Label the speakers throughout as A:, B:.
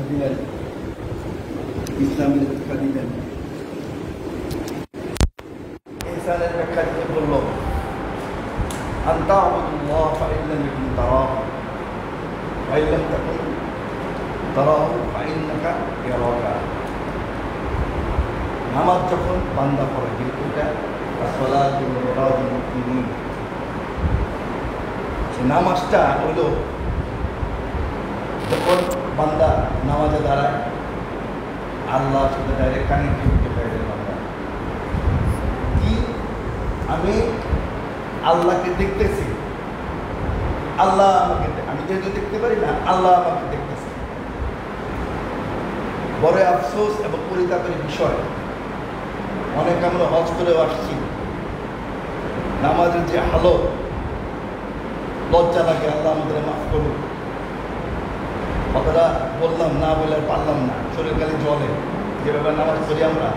A: ব্যাখ্যা দিলেন, ইসলামের ব্যাখ্যা দিলেন। ইনসানের ব্যাখ্যা দিতে বলল আনতা আবুদুল্লাহ ফাইল্লাম ইয়াকুন তারাহু ফাইল্লাম তাকুন তারাহু ফাইন্নাকা ইয়ারাকা। নামাজ যখন বান্দা পড়ে, কিন্তু এটা সালাতুল মুমিনিন, সেই নামাজটা হলো যখন বান্দা নামাজে দাঁড়ায় আল্লাহর সাথে ডাইরেক্ট কানেক্টিভিটি হয়ে যায় বান্দা। কি আমি আল্লাহকে দেখতেছি, আল্লাহ আমাকে, আমি যেহেতু দেখতে পারি না, আল্লাহ আমাকে দেখতেছে। বড় আফসোস এবং পরিতাপের বিষয়, অনেক আমরা হজ করেও আসছি, নামাজের যে হালত, লজ্জা লাগে, আল্লাহ আমাদের মাফ করুন। কথাটা বললাম না বলে পারলাম না, শরীর খালি জলে, যেভাবে নামাজ করি আমরা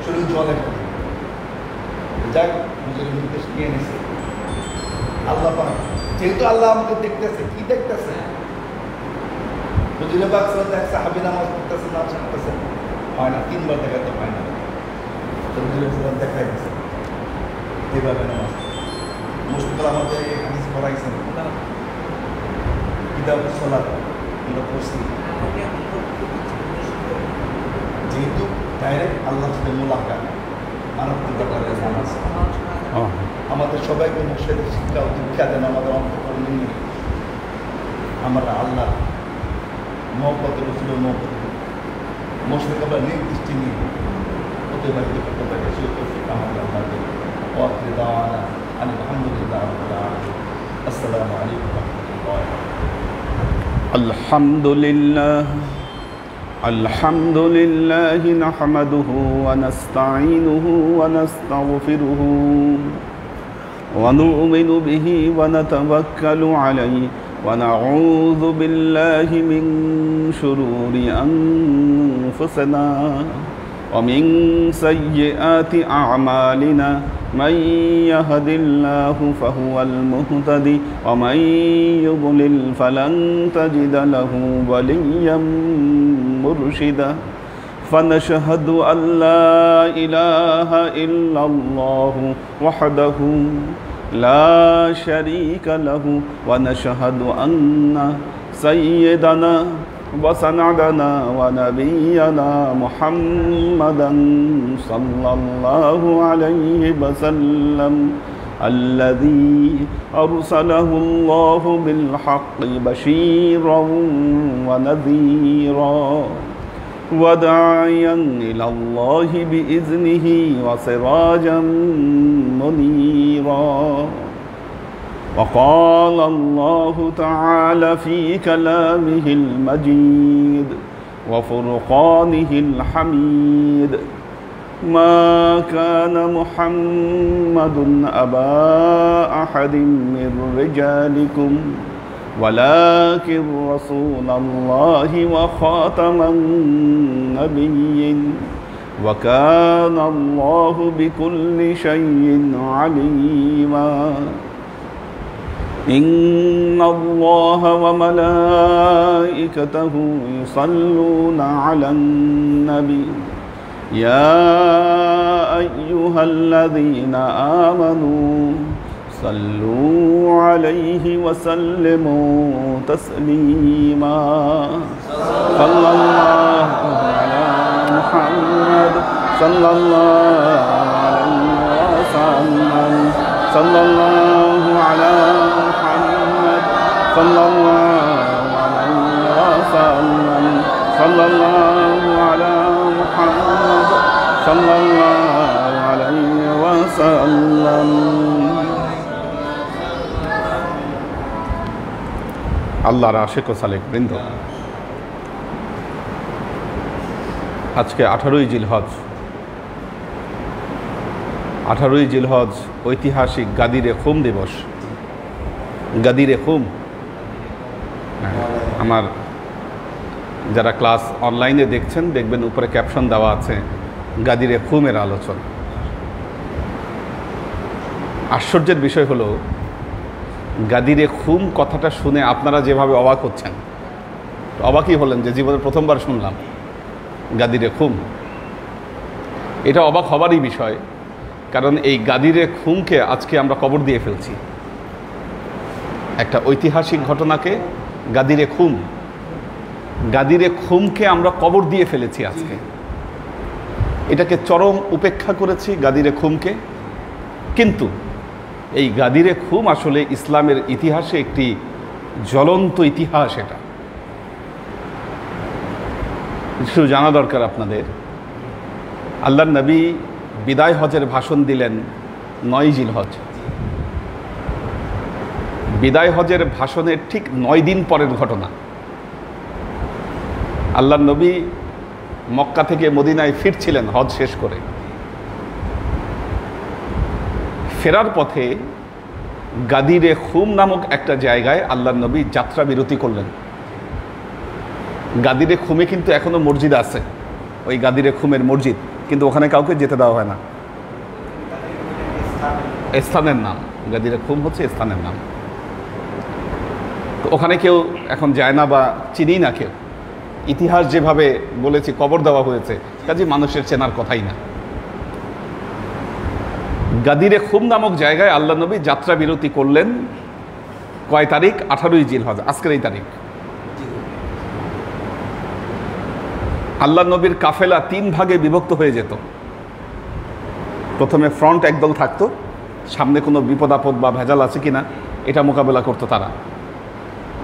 A: শরীর জলে করি। যাক, নিজের নির্দেশ নিয়ে নিছে আল্লাহ পাক, যেহেতু আল্লাহ আমাকে দেখতেছে। কি দেখতেছে? হুজুরে পাক সাল্লাল্লাহু আলাইহি ওয়াসাল্লাম সাহাবী নামাজ পড়তেছে, নামাজ পড়তেছে, হয় না, 3 বার দেখাতে হয় না, তো হুজুরে সাল্লাল্লাহু দেখাই দিয়েছে এইভাবে নামাজ। মুশকিল আমাদের এই হাদিস পড়াইছেন কিতাবুস সালাত, আমরা পড়ছি, যেহেতু ডাইরেক্ট আল্লাহর সাথে মুলাকাত, মানবতার নামাজ। আমাদের সবাইকে মুর্শিদের শিক্ষা ও দীক্ষা দেন, আমাদের অন্তঃকরণ নিয়ে আমরা আল্লাহ মহব্বতের রসুলের মহব্বত মুর্শিদ আমরা নির্দিষ্ট নিয়ে অতিবাহিত করতে পারি। সেই তৌফিক আমাদের আল্লাহকে ওয়াখির দাওয়ানা আলহামদুলিল্লাহ রাব্বিল আলামিন। আসসালামু আলাইকুম ওয়া রাহমাতুল্লাহি ওয়া বারাকাতুহু।
B: আলহামদুলিল্লাহ আলহামদুলিল্লাহি নাহমাদুহু ওয়া নাস্তাঈনুহু ওয়া নাস্তাগফিরুহু ওয়া নু'মিনু বিহি ওয়া নাতাওয়াক্কালু আলাইহি ওয়া নাউযু বিল্লাহি মিন শুরুরি আনফুসিনা ওয়া মিন সাইয়্যাতি আ'মালিনা من يهد الله فهو المهتدي ومن يضلل فلن تجد له وليا مرشدا فنشهد أن لا إله إلا الله وحده لا شريك له ونشهد أن سيدنا وسندنا ونبينا محمدا صلى الله عليه وسلم الذي أرسله الله بالحق بشيرا ونذيرا وداعيا إلى الله بإذنه وسراجا منيرا. وقال الله تعالى في كلامه المجيد وفرقانه الحميد ما كان محمد أبا أحد من رجالكم ولكن رسول الله وخاتم النبيين وكان الله بكل شيء عليما. إن الله وملائكته يصلون على النبي يا أيها الذين آمنوا صلوا عليه وسلموا تسليما. صلى الله على محمد صلى الله عليه وسلم صلى الله على محمد صلى الله عليه وسلم صلى الله على محمد صلى الله عليه وسلم. আল্লাহর আশিক ও সালেক বৃন্দ, আজকে 18ই জিলহজ। 18ই জিলহজ ঐতিহাসিক গাদিরে খুম দিবস। গাদিরে খুম, আমার যারা ক্লাস অনলাইনে দেখছেন দেখবেন উপরে ক্যাপশন দেওয়া আছে গাদিরে খুমের আলোচনা। আশ্চর্যের বিষয় হলো গাদিরে খুম কথাটা শুনে আপনারা যেভাবে অবাক হচ্ছেন, অবাকই হলেন যে জীবনে প্রথমবার শুনলাম গাদিরে খুম। এটা অবাক হবারই বিষয়, কারণ এই গাদিরে খুমকে আজকে আমরা কবর দিয়ে ফেলছি। একটা ঐতিহাসিক ঘটনাকে গাদিরে খুমকে আমরা কবর দিয়ে ফেলেছি আজকে। এটাকে চরম উপেক্ষা করেছি গাদিরে খুমকে। কিন্তু এই গাদিরে খুম আসলে ইসলামের ইতিহাসে একটি জ্বলন্ত ইতিহাস। এটা শুধু জানা দরকার আপনাদের, আল্লাহর নবী বিদায় হজের ভাষণ দিলেন 9 জিলহজ। বিদায় হজের ভাষণের ঠিক 9 দিন পরের ঘটনা। আল্লাহর নবী মক্কা থেকে মদিনায় ফিরছিলেন হজ শেষ করে। ফেরার পথে গাদিরে খুম নামক একটা জায়গায় আল্লাহর নবী যাত্রা বিরতি করলেন। গাদিরে খুমে কিন্তু এখনো মসজিদ আছে, ওই গাদিরে খুমের মসজিদ, কিন্তু ওখানে কাউকে যেতে দেওয়া হয় না। স্থানের নাম গাদিরে খুম হচ্ছে স্থানের নাম। তো ওখানে কেউ এখন যায় না বা চিনি না কেউ। ইতিহাস যেভাবে বলেছি কবর দেওয়া হয়েছে, কাজে মানুষের চেনার কথাই না। গাদিরে খুম নামক জায়গায় আল্লাহ নবী যাত্রা বিরতি করলেন। কয় তারিখ? 18ই জিলহজ, আজকের এই তারিখ। আল্লাহ নবীর কাফেলা 3 ভাগে বিভক্ত হয়ে যেত। প্রথমে ফ্রন্ট একদল থাকতো, সামনে কোনো বিপদ আপদ বা ভেজাল আছে কিনা এটা মোকাবেলা করতো তারা।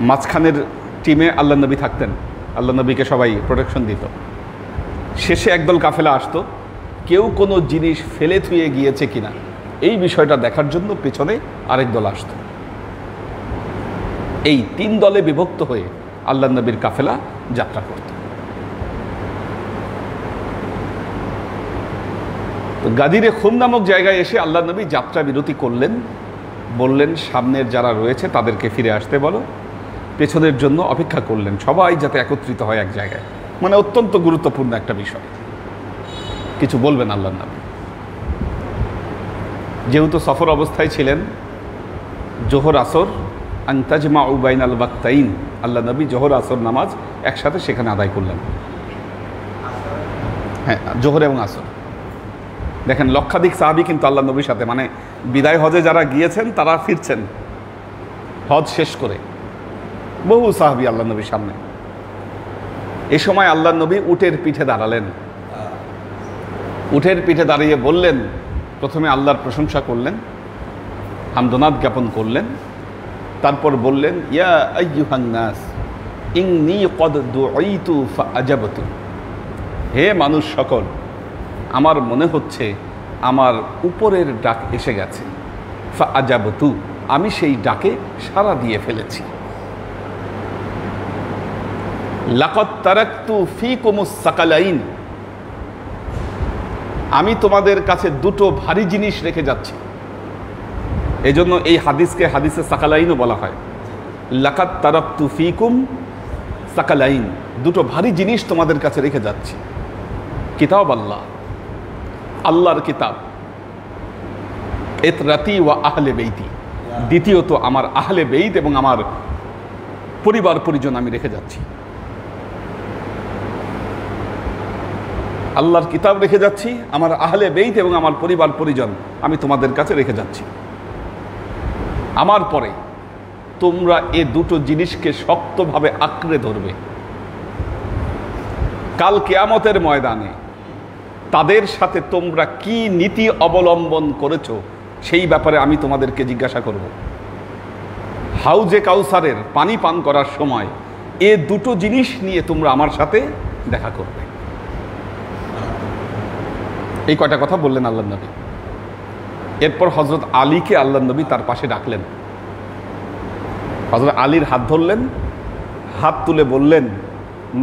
B: মাঝখানের টিমে আল্লাহ নবী থাকতেন, আল্লাহ নবীকে সবাই প্রোটেকশন দিত। শেষে একদল কাফেলা আসতো, কেউ কোনো জিনিস ফেলে থুয়ে গিয়েছে কিনা এই বিষয়টা দেখার জন্য পেছনে আরেক দল আসতো। এই 3 দলে বিভক্ত হয়ে আল্লাহ নবীর কাফেলা যাত্রা করত। তো গাদিরে খুম নামক জায়গায় এসে আল্লাহ নবী যাত্রা বিরতি করলেন, বললেন সামনের যারা রয়েছে তাদেরকে ফিরে আসতে বলো, পেছনের জন্য অপেক্ষা করলেন, সবাই যাতে একত্রিত হয় এক জায়গায়। মানে অত্যন্ত গুরুত্বপূর্ণ একটা বিষয়। কিছু বলবেন আল্লাহর নবী। যেহেতু সফর অবস্থায় ছিলেন, জোহর আসর আনতাজমা উবাইন আল বাক্তাইন, আল্লাহ নবী জোহর আসর নামাজ একসাথে সেখানে আদায় করলেন। হ্যাঁ, জোহর এবং আসর। দেখেন লক্ষাধিক সাহাবী কিন্তু আল্লাহ নবীর সাথে, মানে বিদায় হজে যারা গিয়েছেন তারা ফিরছেন হজ শেষ করে, বহু সাহাবী আল্লাহ নবীর সামনে। এ সময় আল্লাহ নবী উটের পিঠে দাঁড়ালেন। উটের পিঠে দাঁড়িয়ে বললেন, প্রথমে আল্লাহর প্রশংসা করলেন, হামদনাদ জ্ঞাপন করলেন, তারপর বললেন ইয়া আইয়ুহান নাস ইন্নী ক্বাদ দুঈতু ফাআজাবতু। হে মানুষ সকল, আমার মনে হচ্ছে আমার উপরের ডাক এসে গেছে। ফাআজাবতু, আমি সেই ডাকে সাড়া দিয়ে ফেলেছি। লাকাদ তারাকতু ফীকুমুস সাকালাইন, আমি তোমাদের কাছে 2টো ভারী জিনিস রেখে যাচ্ছি। এই জন্য এই হাদিসকে হাদিসে সাকালাইনও বলা হয়। লাকাদ তারাকতু ফীকুম সাকালাইন, 2টো ভারী জিনিস তোমাদের কাছে রেখে যাচ্ছি। কিতাব আল্লাহ, আল্লাহর কিতাব, ইতরাতি ওয়া আহলে বেইতি, দ্বিতীয়ত আমার আহলে বেইত এবং আমার পরিবার পরিজন আমি রেখে যাচ্ছি। আল্লাহর কিতাব রেখে যাচ্ছি, আমার আহলে বেইত এবং আমার পরিবার পরিজন আমি তোমাদের কাছে রেখে যাচ্ছি। আমার পরে তোমরা এ 2টো জিনিসকে শক্তভাবে আঁকড়ে ধরবে। কাল কিয়ামতের ময়দানে তাদের সাথে তোমরা কি নীতি অবলম্বন করেছো সেই ব্যাপারে আমি তোমাদেরকে জিজ্ঞাসা করব। হাউজে কাউসারের পানি পান করার সময় এ 2টো জিনিস নিয়ে তোমরা আমার সাথে দেখা করবে। এই কয়টা কথা বললেন আল্লাহ নবী। এরপর হযরত আলীকে আল্লাহ নবী তার পাশে ডাকলেন। হযরত আলীর হাত ধরলেন, হাত তুলে বললেন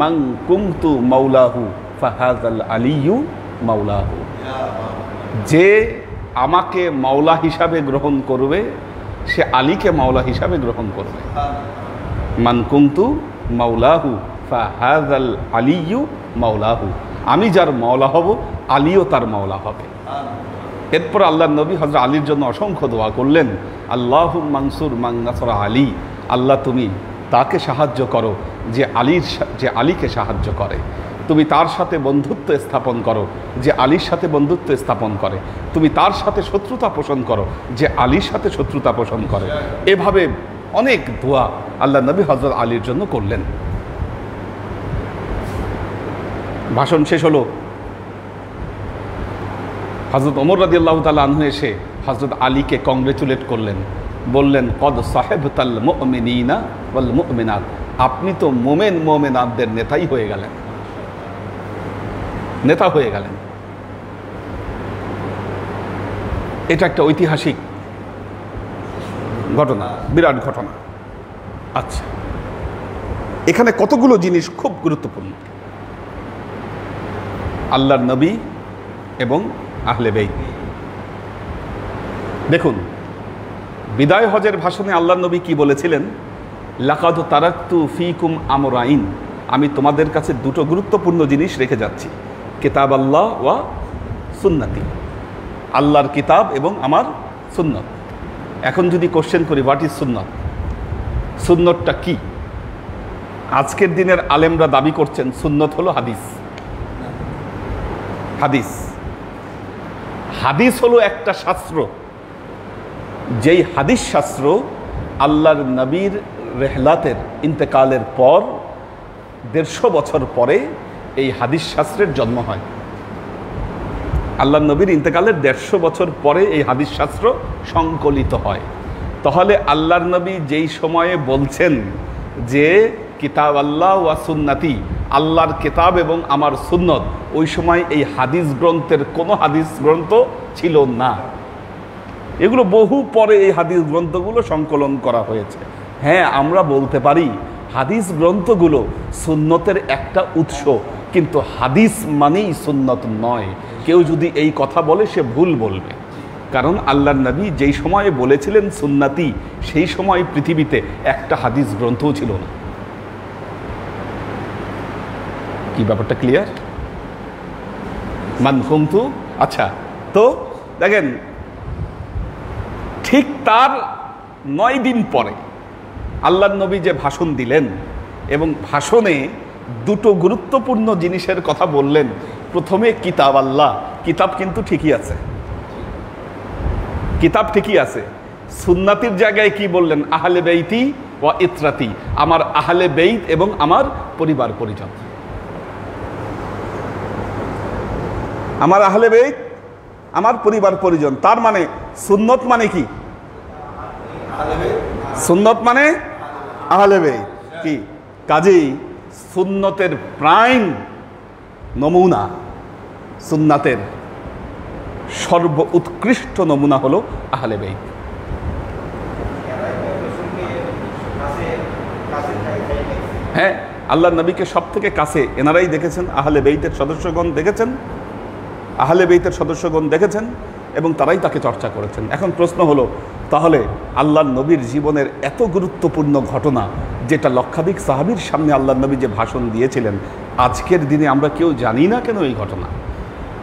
B: মান কুনতু মাওলাহু ফাহাযাল আলিয়্যু মাওলাহু, যে আমাকে মাওলা হিসাবে গ্রহণ করবে সে আলীকে মাওলা হিসাবে গ্রহণ করবে। মান কুনতু মাওলাহু ফাহাযাল আলিয়্যু মাওলাহু, আমি যার মাওলা হব আলীও তার মাওলা হবে। এরপর আল্লাহর নবী হযরত আলীর জন্য অসংখ্য দোয়া করলেন, আল্লাহুম্মা মানসুর মান নাসরা আলী, আল্লাহ তুমি তাকে সাহায্য করো যে আলীকে সাহায্য করে। তুমি তার সাথে বন্ধুত্ব স্থাপন করো যে আলীর সাথে বন্ধুত্ব স্থাপন করে। তুমি তার সাথে শত্রুতা পোষণ করো যে আলীর সাথে শত্রুতা পোষণ করে। এভাবে অনেক দোয়া আল্লাহ নবী হযরত আলীর জন্য করলেন। ভাষণ শেষ হলো, হযরত ওমর রাদিয়াল্লাহু তাআলা আনহু এসে হযরত আলীকে কংগ্রেচুলেট করলেন, বললেন কদ সাহেবতাল মুমিনিনা ওয়াল মুমিনাত, আপনি তো মোমেন মোমেনাতদের নেতাই হয়ে গেলেন, নেতা হয়ে গেলেন। এটা একটা ঐতিহাসিক ঘটনা, বিরাট ঘটনা। আচ্ছা, এখানে কতগুলো জিনিস খুব গুরুত্বপূর্ণ। আল্লাহর নবী এবং আহলে বাইত। দেখুন, বিদায় হজের ভাষণে আল্লাহর নবী কি বলেছিলেন? লাকাদ তারাকতু ফিকুম আমরাইন, আমি তোমাদের কাছে দুটো গুরুত্বপূর্ণ জিনিস রেখে যাচ্ছি, কিতাব আল্লাহ ওয়া সুন্নতি, আল্লাহর কিতাব এবং আমার সুন্নত। এখন যদি কোশ্চেন করি হোয়াট ইজ সুন্নত, সুন্নতটা কি? আজকের দিনের আলেমরা দাবি করছেন সুন্নত হলো হাদিস। হাদিস হাদিস হলো একটা শাস্ত্র, যেই হাদিস শাস্ত্র আল্লাহর নবীর রেহলাতের ইন্তেকালের পর 150 বছর পরে এই হাদিস শাস্ত্রের জন্ম হয়। আল্লাহর নবীর ইন্তেকালের 150 বছর পরে এই হাদিস শাস্ত্র সংকলিত হয়। তাহলে আল্লাহর নবী যেই সময়ে বলছেন যে কিতাব আল্লাহ ওয়া সুন্নতি, আল্লাহর কিতাব এবং আমার সুন্নত, ওই সময় এই হাদিস গ্রন্থের কোনো হাদিস গ্রন্থ ছিল না। এগুলো বহু পরে এই হাদিস গ্রন্থগুলো সংকলন করা হয়েছে। হ্যাঁ, আমরা বলতে পারি হাদিস গ্রন্থগুলো সুন্নতের একটা উৎস, কিন্তু হাদিস মানেই সুন্নত নয়। কেউ যদি এই কথা বলে সে ভুল বলবে, কারণ আল্লাহর নবী যেই সময়ে বলেছিলেন সুন্নতি, সেই সময় পৃথিবীতে একটা হাদিস গ্রন্থও ছিল না। কি ব্যাপারটা ক্লিয়ার? মানকুমতু। আচ্ছা, তো দেখেন, ঠিক তার 9 দিন পরে আল্লাহর নবী যে ভাষণ দিলেন এবং ভাষণে দুটো গুরুত্বপূর্ণ জিনিসের কথা বললেন। প্রথমে কিতাব আল্লাহ, কিতাব কিন্তু ঠিকই আছে, কিতাব ঠিকই আছে। সুন্নাতির জায়গায় কি বললেন? আহলে বেইতি ওয়া ইতরাতি, আমার আহলে বেইত এবং আমার পরিবার পরিজন। আমার আহলে বেইত, আমার পরিবার পরিজন। তার মানে সুন্নত মানে কি? সুন্নত মানে আহলে বেইত। কি কাজেই সুন্নতের প্রাইম নমুনা, সুন্নাতের সর্ব উৎকৃষ্ট নমুনা হলো আহলে বেইত। হ্যাঁ, আল্লাহর নবীকে সব থেকে কাছে এনারাই দেখেছেন, আহলে বেইতের সদস্যগণ দেখেছেন, আহলে বেইতের সদস্যগণ দেখেছেন এবং তারাই তাকে চর্চা করেছেন। এখন প্রশ্ন হলো, তাহলে আল্লাহর নবীর জীবনের এত গুরুত্বপূর্ণ ঘটনা, যেটা লক্ষাধিক সাহাবীর সামনে আল্লাহর নবী যে ভাষণ দিয়েছিলেন, আজকের দিনে আমরা কেউ জানি না কেন এই ঘটনা?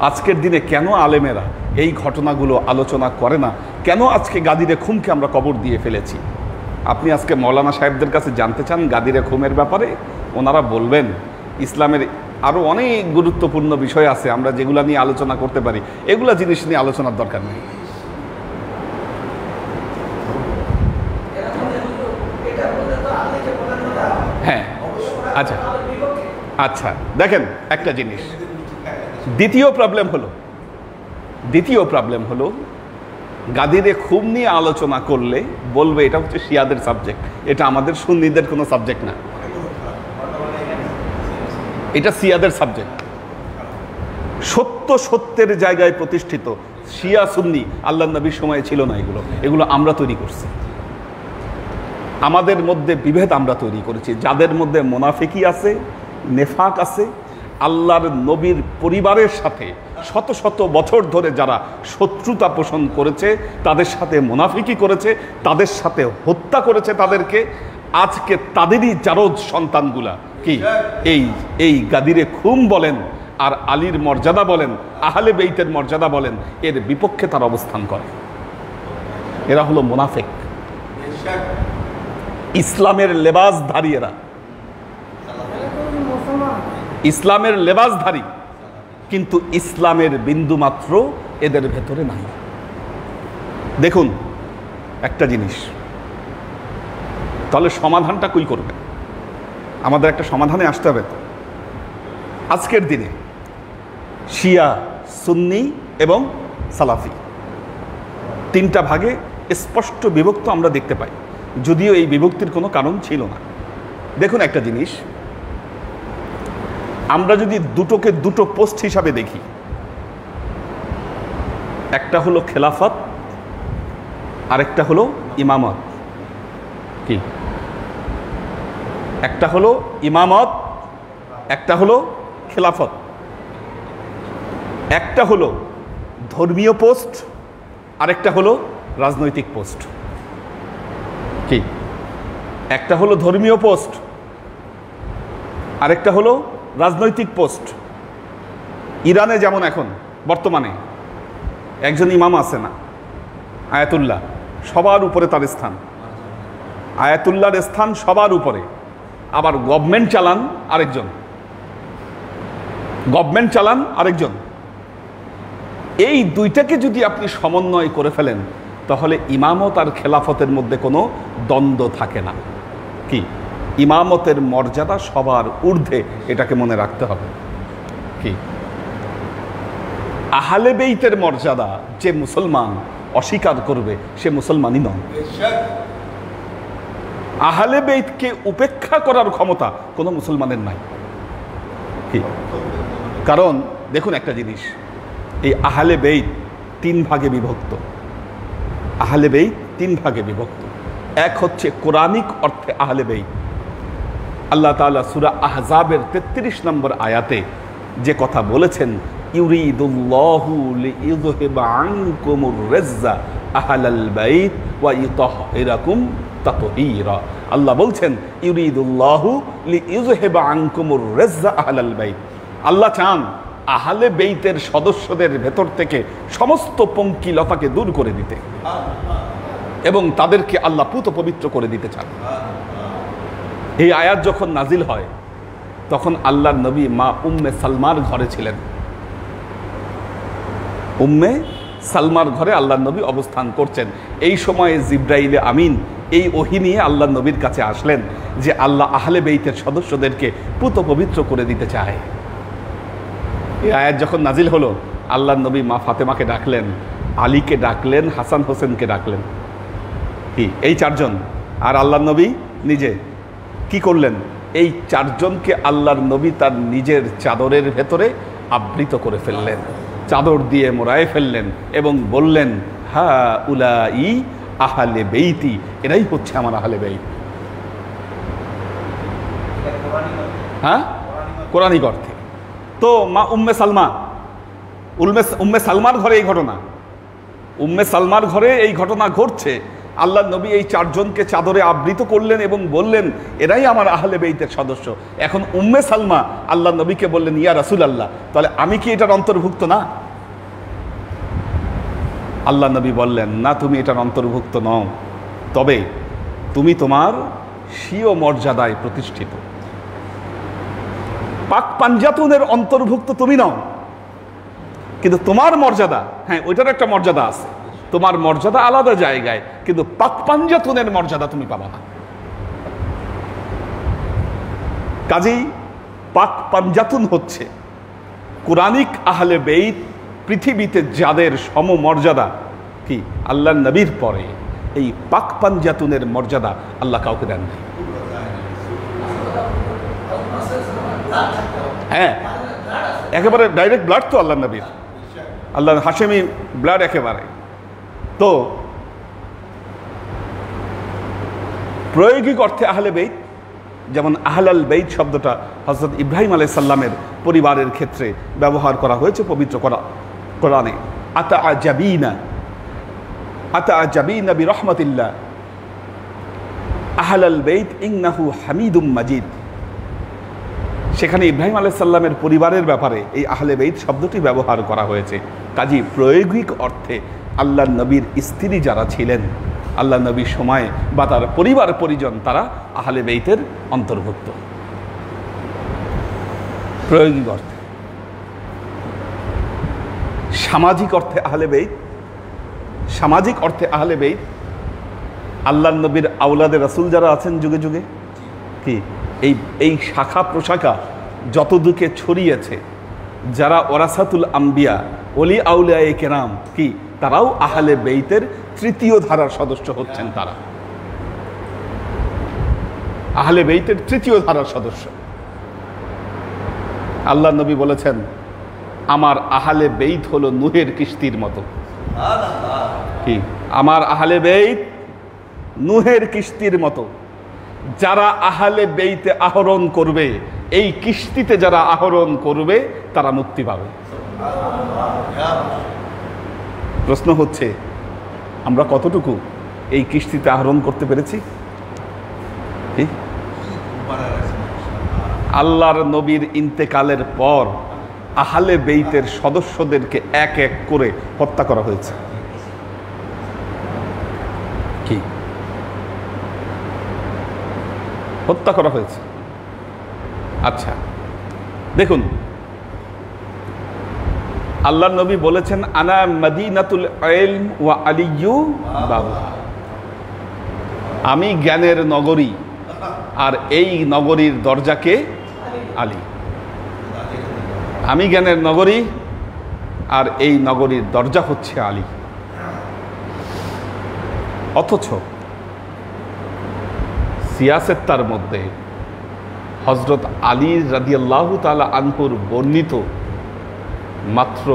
B: আজকের দিনে কেন আলেমেরা এই ঘটনাগুলো আলোচনা করে না? কেন আজকে গাদিরে খুমকে আমরা কবর দিয়ে ফেলেছি? আপনি আজকে মৌলানা সাহেবদের কাছে জানতে চান গাদিরে খুমের ব্যাপারে, ওনারা বলবেন ইসলামের আরও অনেক গুরুত্বপূর্ণ বিষয় আছে আমরা যেগুলো নিয়ে আলোচনা করতে পারি, এগুলা জিনিস নিয়ে আলোচনার দরকার নেই। হ্যাঁ, আচ্ছা আচ্ছা, দেখেন একটা জিনিস। দ্বিতীয় প্রবলেম হলো গাদিরে খুম নিয়ে আলোচনা করলে বলবে এটা হচ্ছে শিয়াদের সাবজেক্ট, এটা আমাদের সুন্নিদের কোনো সাবজেক্ট না, এটা শিয়াদের সাবজেক্ট। সত্য সত্যের জায়গায় প্রতিষ্ঠিত শিয়া সুন্নি আল্লাহর নবীর সময় ছিল না। এগুলো আমরা তৈরি করছি, আমাদের মধ্যে বিভেদ আমরা তৈরি করেছি। যাদের মধ্যে মুনাফিকি আছে, নেফাক আছে, আল্লাহর নবীর পরিবারের সাথে শত শত বছর ধরে যারা শত্রুতা পোষণ করেছে, তাদের সাথে মুনাফিকি করেছে, তাদের সাথে হত্যা করেছে তাদেরকে, আজকে তাদেরই জারজ সন্তানগুলা কি এই গাদিরে খুম বলেন আর আলীর মর্যাদা বলেন, আহলে বেইতের মর্যাদা বলেন, এর বিপক্ষে তার অবস্থান করে। এরা হলো মুনাফিক। ইসলামের লেবাসধারীরা, ইসলামের লেবাসধারী, কিন্তু ইসলামের বিন্দু মাত্র এদের ভেতরে নাই। দেখুন একটা জিনিস, তাহলে সমাধানটা কই করবে? আমাদের একটা সমাধানে আসতে হবে। তো আজকের দিনে শিয়া, সুন্নি এবং সালাফি তিনটা ভাগে স্পষ্ট বিভক্ত আমরা দেখতে পাই, যদিও এই বিভক্তির কোনো কারণ ছিল না। দেখুন একটা জিনিস, আমরা যদি দুটোকে দুটো পোস্ট হিসাবে দেখি, একটা হলো খেলাফত, আরেকটা হলো ইমামত। কি? একটা হলো ইমামত, একটা হলো খেলাফত। একটা হলো ধর্মীয় পোস্ট, আরেকটা হলো রাজনৈতিক পোস্ট। কি? একটা হলো ধর্মীয় পোস্ট, আরেকটা হলো রাজনৈতিক পোস্ট। ইরানে যেমন এখন বর্তমানে একজন ইমাম আছে না, আয়াতুল্লাহ, সবার উপরে তার স্থান, আয়াতুল্লাহর স্থান সবার উপরে। আবার গভর্নমেন্ট চালান আরেকজন, গভর্নমেন্ট চালান আরেকজন। এই দুইটাকে যদি আপনি সমন্বয় করে ফেলেন, তাহলে ইমামত আর খেলাফতের মধ্যে কোনো দ্বন্দ্ব থাকে না। কি? ইমামতের মর্যাদা সবার ঊর্ধ্বে, এটাকে মনে রাখতে হবে। কি? আহলে বেইতের মর্যাদা যে মুসলমান অস্বীকার করবে সে মুসলমানই নয়। আহলে বেইতকে উপেক্ষা করার ক্ষমতা কোনো মুসলমানের নাই। কি? কারণ দেখুন একটা জিনিস, এই আহলে বেইত তিন ভাগে বিভক্ত। আহলে বেইত তিন ভাগে বিভক্ত। এক হচ্ছে কোরআনিক অর্থে আহলে বেইত। আল্লাহ তাআলা সূরা আহজাবের 33 নম্বর আয়াতে যে কথা বলেছেন, ইউরিদুল্লাহু লিইযহিবা আনকুমুর রিজ্জা আহলাল বাইত ওয়া ইতাহহিরাকুম তাতহীরা। আল্লাহ বলছেন ইউরিদুল্লাহু লিইযহিবা আনকুমুর রিজ্জা আহলাল বাইত। আল্লাহ চান আহলে বেইতের সদস্যদের ভেতর থেকে সমস্ত পঙ্কিলতাকে দূর করে দিতে, এবং তাদেরকে আল্লাহ পুত পবিত্র করে দিতে চান। এই আয়াত যখন নাজিল হয়, তখন আল্লাহর নবী মা উম্মে সালমার ঘরে ছিলেন। উম্মে সালমার ঘরে আল্লাহর নবী অবস্থান করছেন। এই সময়ে জিব্রাইলে আমিন এই ওহী নিয়ে আল্লাহর নবীর কাছে আসলেন যে আল্লাহ আহলে বেইতের সদস্যদেরকে পুত পবিত্র করে দিতে চায়। এই আয়াত যখন নাজিল হলো, আল্লাহর নবী মা ফাতেমাকে ডাকলেন, আলীকে ডাকলেন, হাসান হোসেনকে ডাকলেন। কি? এই চারজন। আর আল্লাহর নবী নিজে কি করলেন? এই চারজনকে আল্লাহর নবী তার নিজের চাদরের ভেতরে আবৃত করে ফেললেন, চাদর দিয়ে মোড়ায় ফেললেন এবং বললেন, হা উলাই আহলে বেইতি, এরাই হচ্ছে আমার আহলে বেইত। হ্যাঁ, কোরআনিক অর্থে। তো মা উম্মে সালমা, উম্মে সালমার ঘরে এই ঘটনা, উম্মে সালমার ঘরে এই ঘটনা ঘটছে। আল্লাহ নবী এই চারজনকে চাদরে আবৃত করলেন এবং বললেন, এরাই আমার আহলে বেইতের সদস্য। এখন উম্মে সালমা আল্লাহ নবীকে বললেন, ইয়া রাসূলুল্লাহ, তাহলে আমি কি এটার অন্তর্ভুক্ত না? আল্লাহ নবী বললেন, না, তুমি এটার অন্তর্ভুক্ত নও, তবে তুমি তোমার স্বীয় মর্যাদায় প্রতিষ্ঠিত। পাক পাঞ্জাতুনের অন্তর্ভুক্ত তুমি নও, কিন্তু তোমার মর্যাদা, হ্যাঁ, ওইটার একটা মর্যাদা আছে, তোমার মর্যাদা আলাদা জায়গায়, কিন্তু পাক পাঞ্জাতুনের মর্যাদা তুমি পাবা না। কাজেই পাক পাঞ্জাতুন হচ্ছে কোরআনিক আহলে বেইত। পৃথিবীতে যাদের সমমর্যাদা, কি আল্লাহর নবীর পরে, এই পাক পাঞ্জাতুনের মর্যাদা আল্লাহ কাউকে দেন নাই। হ্যাঁ, একেবারে ডাইরেক্ট ব্লাড তো আল্লাহর নবীর, আল্লাহ হাশেমি ব্লাড একেবারে। তো প্রায়োগিক অর্থে আহলে বেইত, যেমন আহলাল বেইত শব্দটা হযরত ইব্রাহিম আলাইহিস সালামের পরিবারের ক্ষেত্রে ব্যবহার করা হয়েছে পবিত্র কোরআনে। আতাআজাবিনা বিরহমাতিল্লাহ আহলাল বেইত ইন্নাহু হামিদুম মাজিদ। সেখানে ইব্রাহিম আলাইহিস সালামের পরিবারের ব্যাপারে এই আহলে বেইত শব্দটি ব্যবহার করা হয়েছে। কাজী প্রায়োগিক অর্থে আল্লাহর নবীর স্ত্রী যারা ছিলেন, আল্লাহ নবীর সময় বা তার পরিবার পরিজন তারা আহলে বেইতের অন্তর্ভুক্ত। প্রায়োগিক অর্থে, সামাজিক অর্থে আহলে বেইত, সামাজিক অর্থে আহলে বেইত আল্লাহ নবীর আওলাদে রাসূল যারা আছেন যুগে যুগে, কি এই শাখা প্রশাখা যতদিকে ছড়িয়েছে, যারা ওরাসাতুল আম্বিয়া, ওলি আউলিয়ায়ে কেরাম, কি তারাও আহলে বেইতের তৃতীয় ধারার সদস্য হচ্ছেন। তারা আহলে বেইতের তৃতীয় ধারার সদস্য। আল্লাহ নবী বলেছেন, আমার আহলে বেইত হলো নূহের কিস্তির মতো। কি আমার আহলে বেইত নূহের কিস্তির মতো। যারা আহলে বেইতে আহরণ করবে, এই কিস্তিতে যারা আহরণ করবে তারা মুক্তি পাবে। প্রশ্ন হচ্ছে, আমরা কতটুকু এই কিস্তিতে আহরণ করতে পেরেছি? আল্লাহর নবীর ইন্তেকালের পর আহলে বেইতের সদস্যদেরকে এক এক করে হত্যা করা হয়েছে। কি হত্যা করা হয়েছে? আচ্ছা দেখুন, আল্লাহর নবী বলেছেন, আনা মদিনাতুল ইলম ওয়া আলিয়্যু বাবুহা, আমি জ্ঞানের নগরী আর এই নগরীর দরজাকে আলী। আমি জ্ঞানের নগরী আর এই নগরীর দরজা হচ্ছে আলী। অথচ সিয়াসেত্তার মধ্যে হযরত আলী রাদিয়াল্লাহু তাআলা আনহুর বর্ণিত মাত্র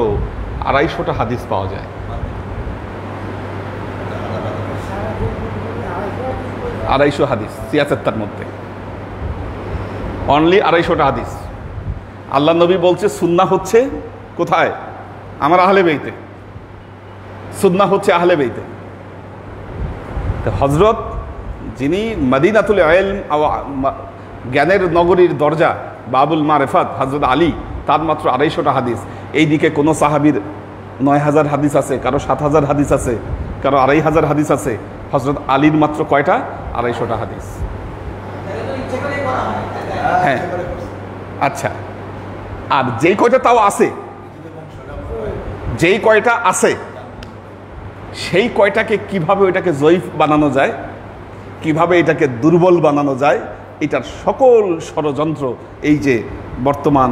B: 250টা হাদিস পাওয়া যায়। 250 হাদিস সিয়াসেত্তার মধ্যে, অনলি 250টা হাদিস। আল্লাহ নবী বলছে সুন্নাহ হচ্ছে কোথায়? আমার আহলে বেইতে। সুন্নাহ হচ্ছে আহলে বেইতে। হযরত যিনি মদিনাতুল ইলম, জ্ঞানের নগরীর দরজা, বাবুল মারেফাত, হযরত আলী, তার মাত্র 250টা হাদিস। এইদিকে কোনো সাহাবীর 9000 হাদিস আছে, কারো 7000 হাদিস আছে, কারো 2500 হাদিস আছে। হযরত আলীর মাত্র কয়টা? 250টা হাদিস। হ্যাঁ, আচ্ছা, আর যেই কয়টা তাও আছে, যেই কয়টা আছে সেই কয়টাকে কিভাবে ওইটাকে জয়ীফ বানানো যায়, কিভাবে এটাকে দুর্বল বানানো যায়, এটার সকল ষড়যন্ত্র এই যে বর্তমান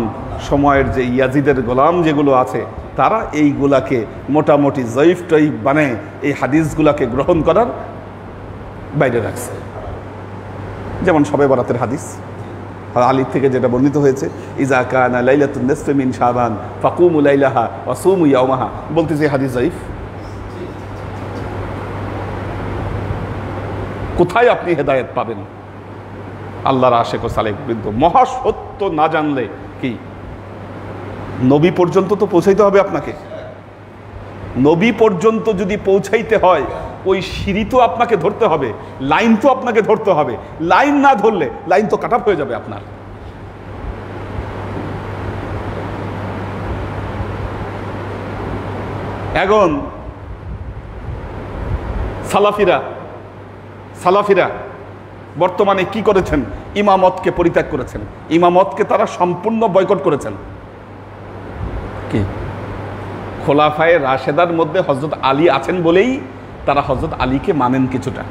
B: সময়ের যে ইয়াজিদের গোলাম যেগুলো আছে, তারা এইগুলাকে মোটামুটি জয়ীফ টয়ীফ বানায় এই হাদিসগুলাকে গ্রহণ করার বাইরে রাখছে। যেমন শবে বরাতের হাদিস আলী থেকে যেটা বর্ণিত হয়েছে, ইজা কানা লাইলাতুন নিসফি মিন শাবান ফাকুমু লাইলাহা ওয়া সুমু ইয়াওমাহা, বলতেছে হাদিস জয়ীফ। কোথায় আপনি হেদায়েত পাবেন? আল্লাহর আশেক ও সালেক বৃন্দ, মহাসত্য না জানলে কি নবী পর্যন্ত তো পৌঁছাইতে হবে আপনাকে। নবী পর্যন্ত যদি পৌঁছাইতে হয়, ওই সিঁড়ি তো আপনাকে ধরতে হবে, লাইন তো আপনাকে ধরতে হবে। লাইন না ধরলে লাইন তো কাট আপ হয়ে যাবে আপনার। এখন সালাফিরা বর্তমানে কি করেছেন? ইমামতকে পরিত্যাগ করেছেন। ইমামতকে তারা সম্পূর্ণ বয়কট করেছেন। কি খোলাফায়ে রাশেদার মধ্যে হযরত আলী আছেন বলেই তারা হযরত আলীকে মানেন কিছুটা।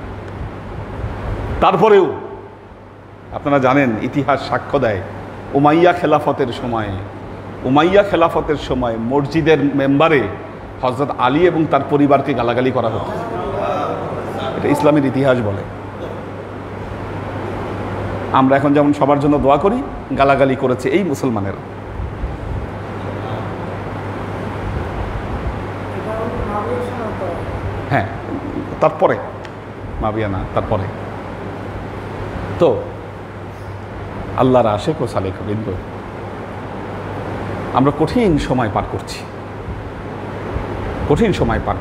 B: তারপরেও আপনারা জানেন, ইতিহাস সাক্ষ্য দেয়, উমাইয়া খেলাফতের সময় মসজিদের মেম্বারে হযরত আলী এবং তার পরিবারকে গালাগালি করা হতো। এটা ইসলামের ইতিহাস বলে। আমরা এখন যেমন সবার জন্য দোয়া করি, গালাগালি করেছে এই মুসলমানেরা। হ্যাঁ, তারপরে মাবিয়া না, তারপরে তো আল্লাহর আশেক ও সালেক বৃন্দ, আমরা কঠিন সময় পার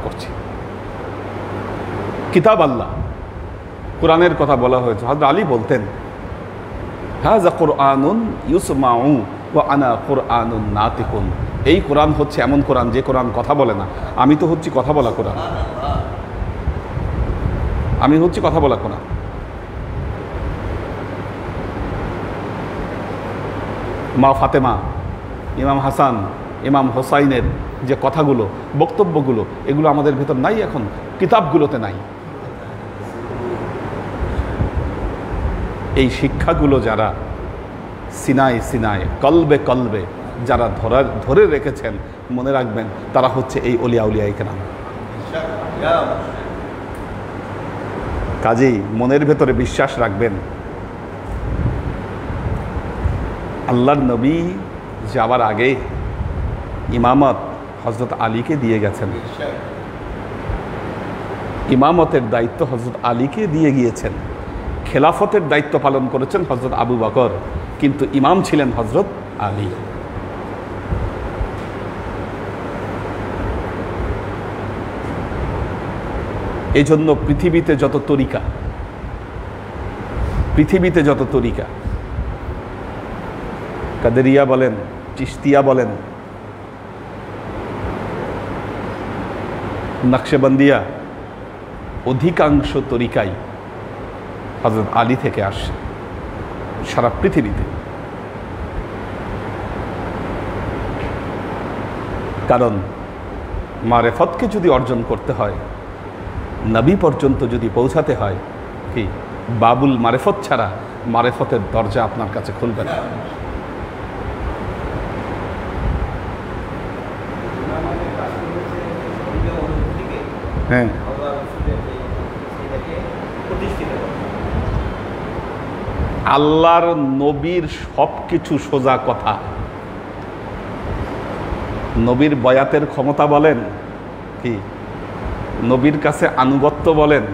B: করছি। কিতাব আল্লাহ, কোরআনের কথা বলা হয়েছে। হযরত আলী বলতেন, হাযা কুরআনুন ইউসমাউ ওয়া আনা কুরআনুন নাতিকুন, এই কোরআন হচ্ছে এমন কোরআন যে কোরআন কথা বলে না, আমি তো হচ্ছি কথা বলা কোরআন। আমি হচ্ছি কথা বলা কোনা। মা ফাতেমা, ইমাম হাসান, ইমাম হোসাইনের যে কথাগুলো, বক্তব্যগুলো, এগুলো আমাদের ভেতর নাই, এখন কিতাবগুলোতে নাই। এই শিক্ষাগুলো যারা সিনায় সিনায়, কলবে কলবে যারা ধরে রেখেছেন, মনে রাখবেন তারা হচ্ছে এই অলিয়া উলিয়া কেরাম। কাজেই মনের ভেতরে বিশ্বাস রাখবেন, আল্লাহর নবী যাওয়ার আগে ইমামত হযরত আলীকে দিয়ে গেছেন, ইমামতের দায়িত্ব হযরত আলীকে দিয়ে গিয়েছেন, খেলাফতের দায়িত্ব পালন করেছেন হযরত আবু বকর, কিন্তু ইমাম ছিলেন হযরত আলী। এই জন্য পৃথিবীতে যত তরিকা, কাদেরিয়া বলেন, চিশতিয়া বলেন, নকশবন্দিয়া, অধিকাংশ তরিকাই হযরত আলী থেকে আসে সারা পৃথিবীতে। কারণ মারেফতকে যদি অর্জন করতে হয়, নবী পর্যন্ত যদি পৌঁছাতে হয়, কি বাবুল মারেফত ছাড়া মারেফতের দরজা আপনার কাছে খুলবে না। হ্যাঁ, আল্লাহর নবীর সব কিছু সোজা কথা। নবীর বয়াতের ক্ষমতা বলেন, কি নবীর কাছে আনুগত্য বলেন,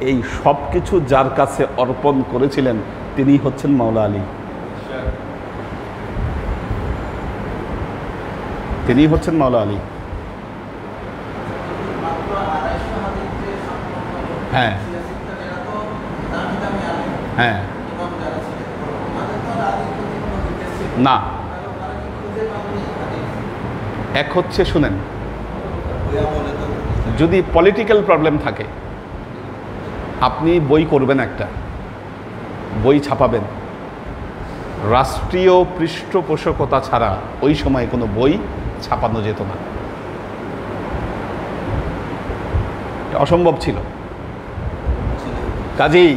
B: এই সব কিছু যার কাছে অর্পণ করেছিলেন তিনি হচ্ছেন মাওলা আলী। তিনি হচ্ছেন মাওলা আলী। হ্যাঁ হ্যাঁ, না, এক হচ্ছে শুনেন, যদি পলিটিক্যাল প্রবলেম থাকে, আপনি বই করবেন, একটা বই ছাপাবেন, রাষ্ট্রীয় পৃষ্ঠপোষকতা ছাড়া ওই সময় কোনো বই ছাপানো যেত না, অসম্ভব ছিল। কাজেই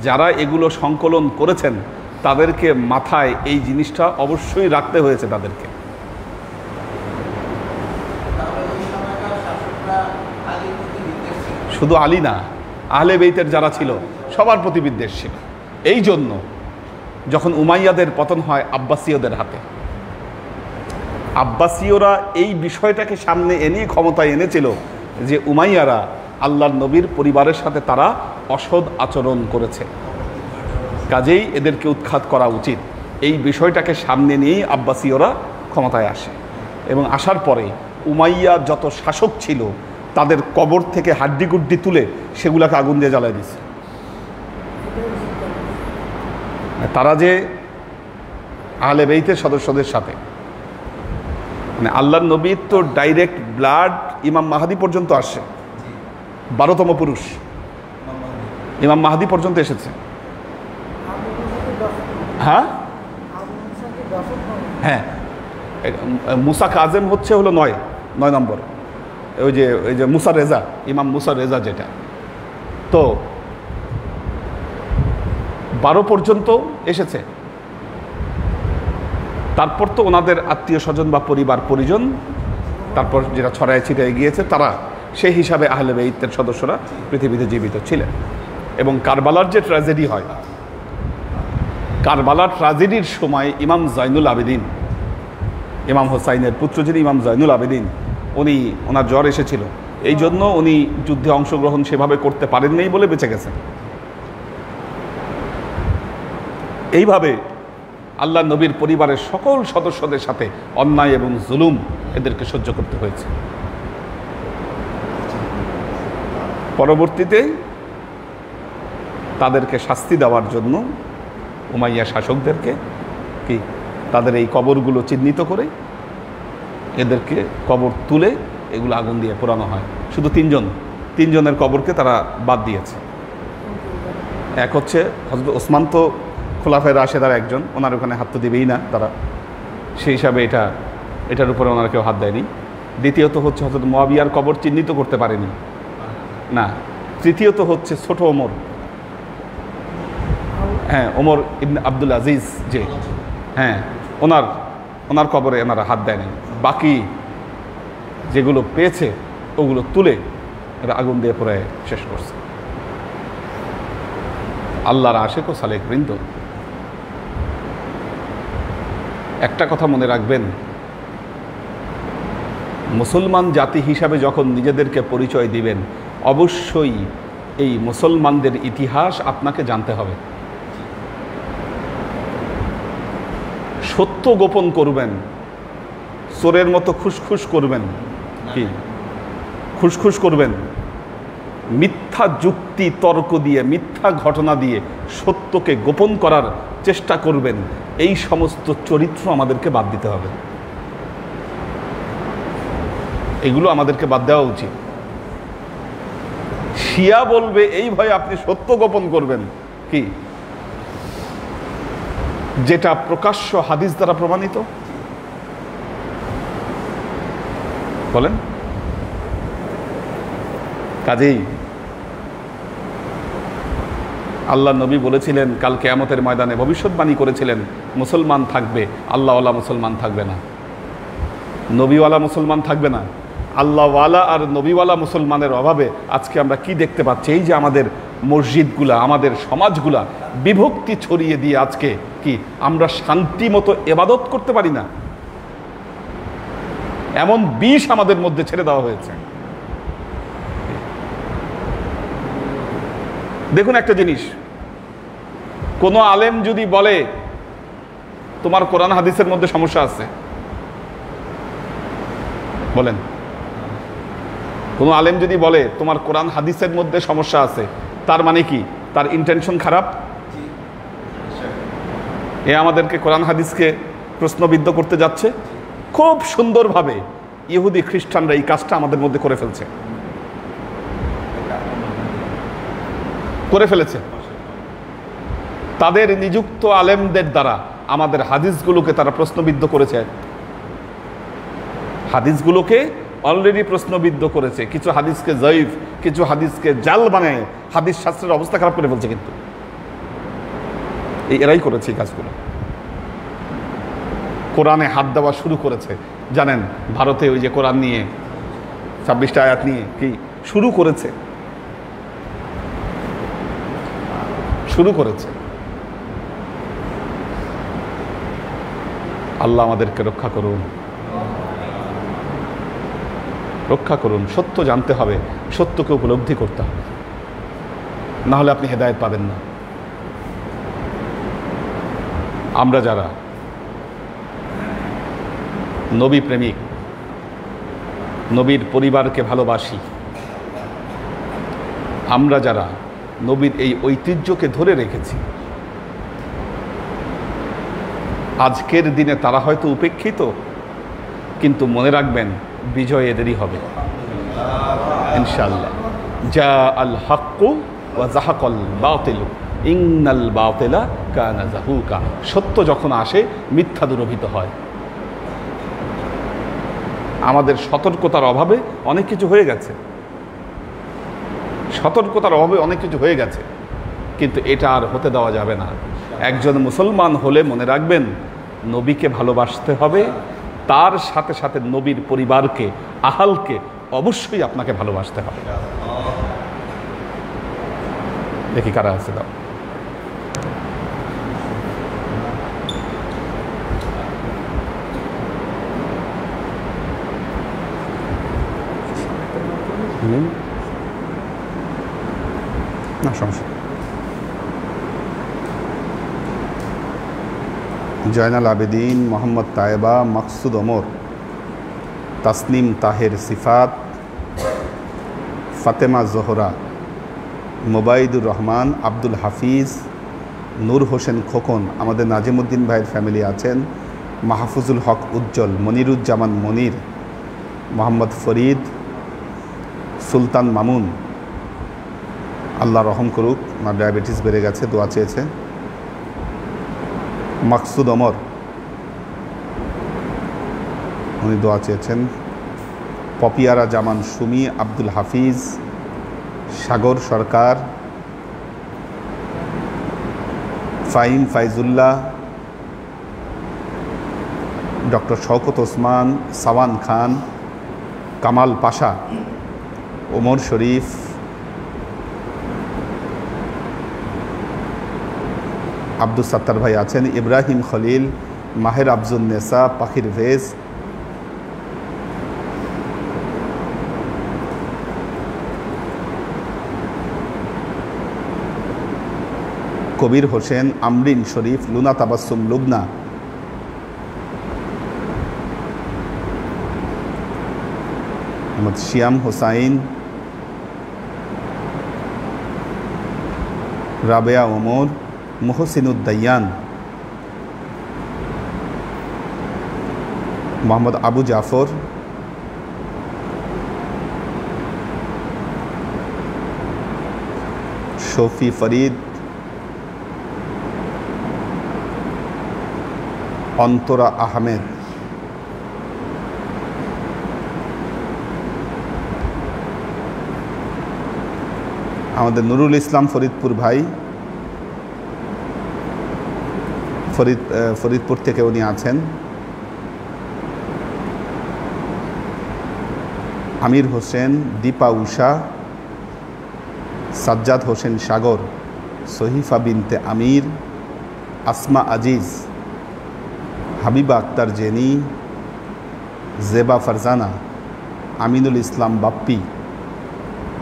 B: যারা এগুলো সংকলন করেছেন তাদেরকে মাথায় এই জিনিসটা অবশ্যই রাখতে হয়েছে তাদেরকে। শুধু আলী না, আহলে বেইতের যারা ছিল সবার প্রতি বিদ্বেষ ছিল। এই জন্য যখন উমাইয়াদের পতন হয় আব্বাসীয়দের হাতে, আব্বাসীয়রা এই বিষয়টাকে সামনে এনে ক্ষমতায় এনেছিল যে উমাইয়ারা আল্লাহর নবীর পরিবারের সাথে তারা অসৎ আচরণ করেছে, কাজেই এদেরকে উৎখাত করা উচিত। এই বিষয়টাকে সামনে নিয়েই আব্বাসীয়রা ক্ষমতায় আসে, এবং আসার পরে উমাইয়া যত শাসক ছিল তাদের কবর থেকে হাড্ডিগুড্ডি তুলে সেগুলাকে আগুন দিয়ে জ্বালায় দিছে। তারা যে আহলে বেইতের সদস্যদের সাথে, মানে আল্লাহর নবীর তো ডাইরেক্ট ব্লাড ইমাম মাহাদি পর্যন্ত আসে, 12তম পুরুষ ইমাম মাহাদি পর্যন্ত এসেছে। হ্যাঁ হ্যাঁ, মুসা কাজেম হচ্ছে হলো 9 নম্বর, ওই যে মুসা রেজা, ইমাম মুসা রেজা যেটা, তো 12 পর্যন্ত এসেছে। তারপর তো ওনাদের আত্মীয় স্বজন বা পরিবার পরিজন, তারপর যেটা ছড়ায় ছিটায় গিয়েছে, তারা সেই হিসাবে আহলে বেইতের সদস্যরা পৃথিবীতে জীবিত ছিলেন। এবং কারবালার যে ট্র্যাজেডি হয়, কারবালার ট্র্যাজেডির সময় ইমাম জাইনুল আবেদিন, ইমাম হোসাইনের পুত্র যিনি ইমাম জাইনুল আবেদিন, ওনার জ্বর এসেছিল, এই জন্য উনি যুদ্ধে অংশগ্রহণ সেভাবে করতে পারেননি বলে বেঁচে গেছেন। এইভাবে আল্লাহ নবীর পরিবারের সকল সদস্যদের সাথে অন্যায় এবং জুলুম এদেরকে সহ্য করতে হয়েছে। পরবর্তীতে তাদেরকে শাস্তি দেওয়ার জন্য উমাইয়া শাসকদেরকে কি তাদের এই কবরগুলো চিহ্নিত করে এদেরকে কবর তুলে এগুলো আগুন দিয়ে পোড়ানো হয়। শুধু 3 জন, 3 জনের কবরকে তারা বাদ দিয়েছে। এক হচ্ছে হযরত ওসমান, তো খোলাফায়ে রাশেদার একজন, ওনার ওখানে হাত তো দেবেই না তারা, সেই হিসাবে এটার উপরে ওনারা কেউ হাত দেয়নি। দ্বিতীয়ত হচ্ছে হযরত মুয়াবিয়ার কবর চিহ্নিত করতে পারেনি না। তৃতীয়ত হচ্ছে ছোট ওমর, হ্যাঁ ওমর ইবনে আব্দুল আজিজ, যে হ্যাঁ ওনার কবরে এনারা হাত দেয়নি। বাকি যেগুলো পেয়েছে ওগুলো তুলে এরা আগুন দিয়ে পরে শেষ করছে। আল্লাহর আশিক ও সালেক বৃন্দ, একটা কথা মনে রাখবেন, মুসলমান জাতি হিসাবে যখন নিজেদেরকে পরিচয় দিবেন, অবশ্যই এই মুসলমানদের ইতিহাস আপনাকে জানতে হবে। সত্য গোপন করবেন, চোরের মতো খুসখুস করবেন, কি খুসখুস করবেন, মিথ্যা যুক্তি তর্ক দিয়ে, মিথ্যা ঘটনা দিয়ে সত্যকে গোপন করার চেষ্টা করবেন, এই সমস্ত চরিত্র আমাদেরকে বাদ দিতে হবে। এগুলো আমাদেরকে বাদ দেওয়া উচিত। শিয়া বলবে এই ভয়ে আপনি সত্য গোপন করবেন, কি যেটা প্রকাশ্য হাদিস দ্বারা প্রমাণিত, বলেন। কাজেই আল্লাহ নবী বলেছিলেন, কাল কিয়ামতের ময়দানে ভবিষ্যৎবাণী করেছিলেন, মুসলমান থাকবে, আল্লাহওয়ালা মুসলমান থাকবে না, নবীওয়ালা মুসলমান থাকবে না। আল্লাহওয়ালা আর নবীওয়ালা মুসলমানের অভাবে আজকে আমরা কি দেখতে পাচ্ছি? এই যে আমাদের মসজিদগুলা, আমাদের সমাজগুলা বিভক্তি ছড়িয়ে দিয়ে আজকে কি আমরা শান্তি মতো ইবাদত করতে পারি না, এমন বিষ আমাদের মধ্যে ছেড়ে দেওয়া হয়েছে। দেখুন একটা জিনিস, কোন আলেম যদি বলে তোমার কোরআন হাদিসের মধ্যে সমস্যা আছে, বলেন, কোন আলেম যদি বলে তোমার কোরআন হাদিসের মধ্যে সমস্যা আছে, তার মানে কি? তার ইন্টেনশন খারাপ। এ আমাদেরকে কোরআন হাদিসকে প্রশ্নবিদ্ধ করতে যাচ্ছে। খুব সুন্দরভাবে ইহুদি খ্রিস্টানরা এই কাজটা আমাদের মধ্যে করে ফেলেছে। তাদের নিযুক্ত আলেমদের দ্বারা আমাদের হাদিসগুলোকে তারা প্রশ্নবিদ্ধ করেছে, হাদিসগুলোকে অলরেডি প্রশ্নবিদ্ধ করেছে। কিছু হাদিসকে জয়ীফ, কিছু হাদিসকে জাল বানায় হাদিস শাস্ত্রের অবস্থা খারাপ করে ফেলছে। কিন্তু এরাই করেছে এই কাজগুলো। কোরআনে হাত দেওয়া শুরু করেছে, জানেন ভারতে ওই যে কোরআন নিয়ে 26টা আয়াত নিয়ে কি শুরু করেছে। আল্লাহ আমাদেরকে রক্ষা করুন। সত্য জানতে হবে, সত্যকে উপলব্ধি করতে হবে, না হলে আপনি হেদায়েত পাবেন না। আমরা যারা নবী প্রেমিক, নবীর পরিবারকে ভালোবাসি, আমরা যারা নবীর এই ঐতিহ্যকে ধরে রেখেছি, আজকের দিনে তারা হয়তো উপেক্ষিত, কিন্তু মনে রাখবেন বিজয় এদেরই হবে ইনশাআল্লাহ। জা আল হাক্কু ওয়া যাহাকাল বাতিল ইন্নাল বাতিলা কানা যাহুকা। সত্য যখন আসে মিথ্যা দুরভিত হয়। আমাদের সতর্কতার অভাবে অনেক কিছু হয়ে গেছে, কিন্তু এটা আর হতে দেওয়া যাবে না। একজন মুসলমান হলে মনে রাখবেন নবীকে ভালোবাসতে হবে, তার সাথে সাথে নবীর পরিবারকে, আহালকে অবশ্যই আপনাকে ভালোবাসতে হবে। দেখি কারা আছে, দাও। না সমস্যা। জয়নাল আবেদিন, মোহাম্মদ তায়েবা, মাকসুদ ওমর, তাসনিম তাহের সিফাত, ফাতেমা জোহরা, মোবাইদুর রহমান, আব্দুল হাফিজ, নূর হোসেন খোকন, আমাদের নাজিমুদ্দিন ভাইয়ের ফ্যামিলি আছেন, মাহফুজুল হক উজ্জ্বল, মনিরুজ্জামান মনির, মোহাম্মদ ফরিদ, সুলতান মামুন, আল্লাহ রহম করুক, আমার ডায়াবেটিস বেড়ে গেছে, দোয়া চেয়েছে। মাকসুদ ওমর, উনি দোয়া চেয়েছেন। পপিয়ারা জামান সুমি, আব্দুল হাফিজ, সাগর সরকার, ফাইম ফাইজুল্লাহ, ডক্টর শওকত ওসমান, সাওয়ান খান, কামাল পাশা, ওমর শরীফ, আব্দুল সাত্তার ভাই আছেন, ইব্রাহিম খলিল, মাহের আফজুন নেসা, পাখির ভেজ, কবির হোসেন, আমরিন শরীফ, লুনা তাবাসসুম লুবনা, মোহাম্মদ শিয়াম হোসাইন, রাবেয়া ওমর, মোহসিনুদ্দায়ান, মোহাম্মদ আবু জাফর, শফি ফরিদ, অন্তরা আহমেদ, আমাদের নুরুল ইসলাম ফরিদপুর ভাই, ফরিদপুর থেকে উনি আছেন। আমির হোসেন, দীপা উষা, সাজ্জাদ হোসেন সাগর, সহিফা বিনতে আমির, আসমা আজিজ, হাবিবা আক্তার জেনি, জেবা ফারজানা, আমিনুল ইসলাম বাপ্পি,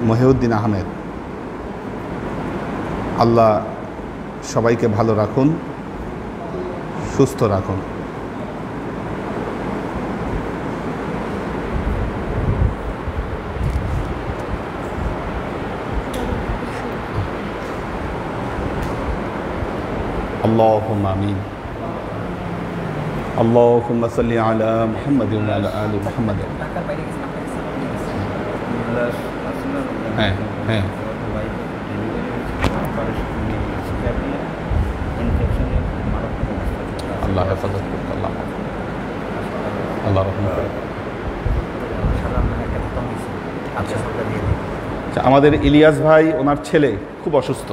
B: মহিউদ্দিন আহমেদ। আল্লাহ সবাইকে ভালো রাখুন, সুস্থ রাখুন। আল্লাহুম্মা আমিন। আল্লাহুম্মা সাল্লি আলা মুহাম্মাদিন ওয়া আলা আলি মুহাম্মাদ। হ্যাঁ হ্যাঁ, আল্লাহ হেফাজত করুন, আল্লাহ রহম করুন। আচ্ছা, আমাদের ইলিয়াস ভাই, ওনার ছেলে খুব অসুস্থ।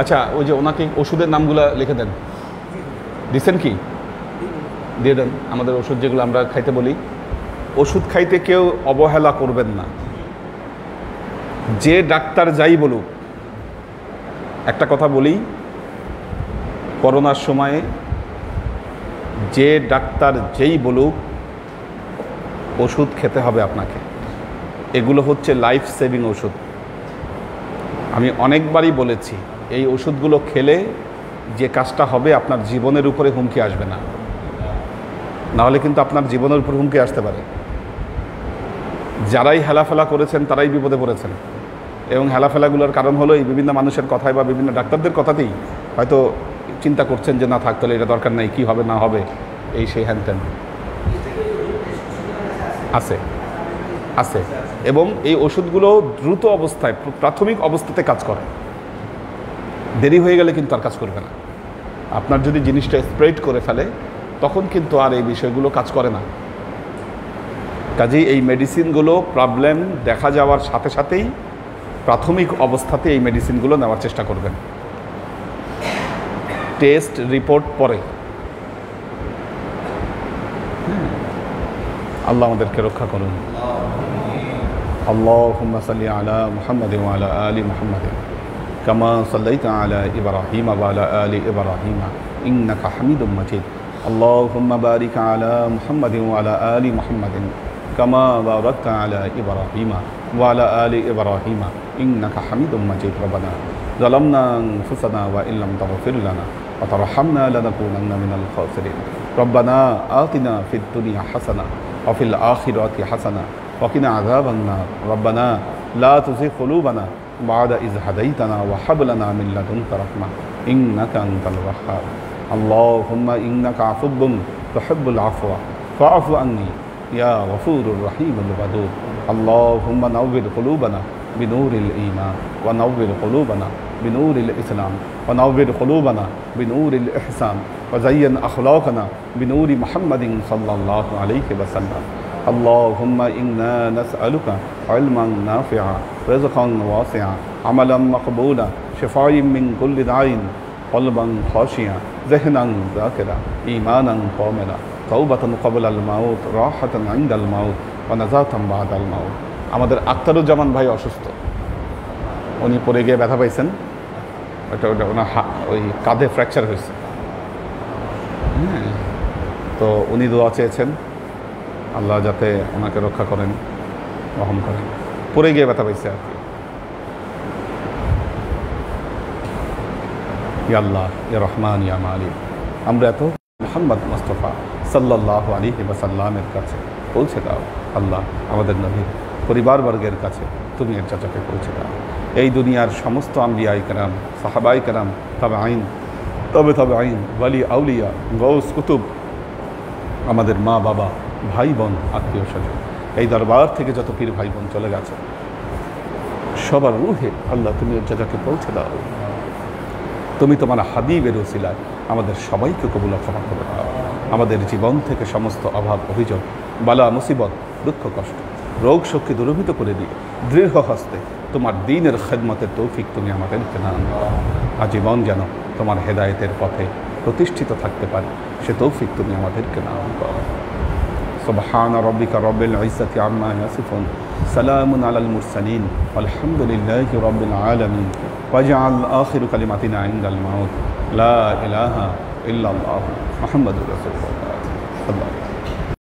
B: আচ্ছা, ওই যে ওনাকে ওষুধের নামগুলো লিখে দেন, দিচ্ছেন কি? দিয়ে দেন। আমাদের ওষুধ যেগুলো আমরা খাইতে বলি, ওষুধ খাইতে কেউ অবহেলা করবেন না। যে ডাক্তার যাই বলুক, একটা কথা বলি, করোনার সময়ে যে ডাক্তার যেই বলুক, ওষুধ খেতে হবে আপনাকে। এগুলো হচ্ছে লাইফ সেভিং ওষুধ। আমি অনেকবারই বলেছি, এই ওষুধগুলো খেলে যে কাজটা হবে, আপনার জীবনের উপরে হুমকি আসবে না, নাহলে কিন্তু আপনার জীবনের উপর হুমকি আসতে পারে। যারাই হেলাফেলা করেছেন তারাই বিপদে পড়েছেন, এবং হেলাফেলাগুলোর কারণ হলো এই বিভিন্ন মানুষের কথায় বা বিভিন্ন ডাক্তারদের কথাতেই হয়তো চিন্তা করছেন যে না থাক, তাহলে এটা দরকার নাই, কী হবে না হবে, এই সেই হ্যান ত্যান আছে আছে। এবং এই ওষুধগুলো দ্রুত অবস্থায়, প্রাথমিক অবস্থাতে কাজ করে, দেরি হয়ে গেলে কিন্তু আর কাজ করবে না। আপনার যদি জিনিসটা স্প্রেড করে ফেলে, তখন কিন্তু আর এই বিষয়গুলো কাজ করে না। কাজেই এই মেডিসিনগুলো প্রবলেম দেখা যাওয়ার সাথে সাথেই প্রাথমিক অবস্থাতে এই মেডিসিনগুলো নেওয়ার চেষ্টা করবেন। টেস্ট রিপোর্ট পরে। আল্লাহ আমাদেরকে রক্ষা করুন। আল্লাহুম্মা সাল্লি আলা মুহাম্মাদিন ওয়া আলা আলি মুহাম্মাদিন কামা সাল্লাইতা আলা ইব্রাহিম ওয়া আলা আলি ইব্রাহিম ইন্নাকা হামিদুম মাজিদ। আল্লাহুম্মা বারিক আলা মুহাম্মাদিন ওয়া আলা আলি মুহাম্মাদিন কামা বারাকতা আলা ইব্রাহিম ওয়া আলা আলি ইব্রাহিম ইন্নাকা হামিদুম মাজিদ। রব্বানা যালামনা আনফুসানা ওয়া ইল্লাম তাগফির লানা ওয়া তারহামনা লানাকুনান্না মিনাল খাসিরিন। রব্বানা আতিনা ফিদ দুনিয়া হাসানা ওয়া ফিল আখিরাতি হাসানা ওয়া কিনা আযাবান নার। রব্বানা লা তুযিগ কুলুবানা বা'দা ইয হাদাইতানা ওয়া হাব লানা মিন লাদুনকা রাহমা ইন্নাকা আনতাল ওয়াহ্হাব। আল্লাহুম্মা ইন্নাকা আফুব্বুন তুহিব্বুল আফওয়া ফা'ফু আন্নী ইয়া গফুরুর রহিমুল ওয়াদুদ। اللهم نور قلوبنا بنور الإيمان ونور قلوبنا بنور الإسلام ونور قلوبنا بنور الإحسان وزين أخلاقنا بنور محمد صلى الله عليه وسلم اللهم إنا نسألك علما نافعا رزقا واسعا عملا مقبولا شفاء من كل داء قلبا خاشعا ذهنا ذاكرا إيمانا كاملا توبة قبل الموت راحة عند الموت ونجاة بعد الموت আমাদের আক্তারুজ্জামান ভাই অসুস্থ, উনি পড়ে গিয়ে ব্যথা পাইছেন, ওটা ওনার ওই কাঁধে ফ্র্যাকচার হয়েছে। হ্যাঁ, তো উনি দোয়া চেয়েছেন আল্লাহ যাতে ওনাকে রক্ষা করেন, রহম করেন। পড়ে গিয়ে ব্যথা পাইছে আর কি। ইয়া আল্লাহ ইয়া রহমান ইয়া মালিক, আমরা এত মুহাম্মদ মুস্তাফা সাল্লাল্লাহু আলাইহি ওয়াসাল্লামের কাছে পৌঁছে দাও। আল্লাহ আমাদের নবীর পরিবারবর্গের কাছে তুমি এর চাচাকে পৌঁছে দাও। এই দুনিয়ার সমস্ত আম্বিয়াই কেরাম, সাহাবাই কেরাম, তবে আইন ওয়ালি আউলিয়া, গৌস কুতুব, আমাদের মা বাবা, ভাই বোন, আত্মীয় স্বজন, এই দরবার থেকে যত পীর ভাই বোন চলে গেছে সবার রুহে আল্লাহ তুমি এর চাচাকে পৌঁছে দাও। তুমি তোমার হাবিবের ওসিলায় আমাদের সবাইকে কবুল ক্ষমা করে দাও। আমাদের জীবন থেকে সমস্ত অভাব অভিযোগ, বালা মুসিবত, দুঃখ কষ্ট, রোগ শোককে দূরীভূত করে দিয়ে দৃঢ় হস্তে তোমার দ্বীনের খেদমতের তৌফিক তুমি আমাদেরকে দান করো। আজীবন যেন তোমার হেদায়েতের পথে প্রতিষ্ঠিত থাকতে পারে সে তৌফিক তুমি আমাদেরকে দান করো। সুবহান রাব্বিকা রাব্বিল ইজ্জাতি আম্মা ইয়াসিফুন, সালামুন আলাল মুরসালিন, আলহামদুলিল্লাহি রাব্বিল আলামিন। ওয়াজআল আখিরু কালিমাতিনা ইনদাল মাউত লা ইলাহা ইল্লাল্লাহ মুহাম্মাদুর রাসূলুল্লাহ।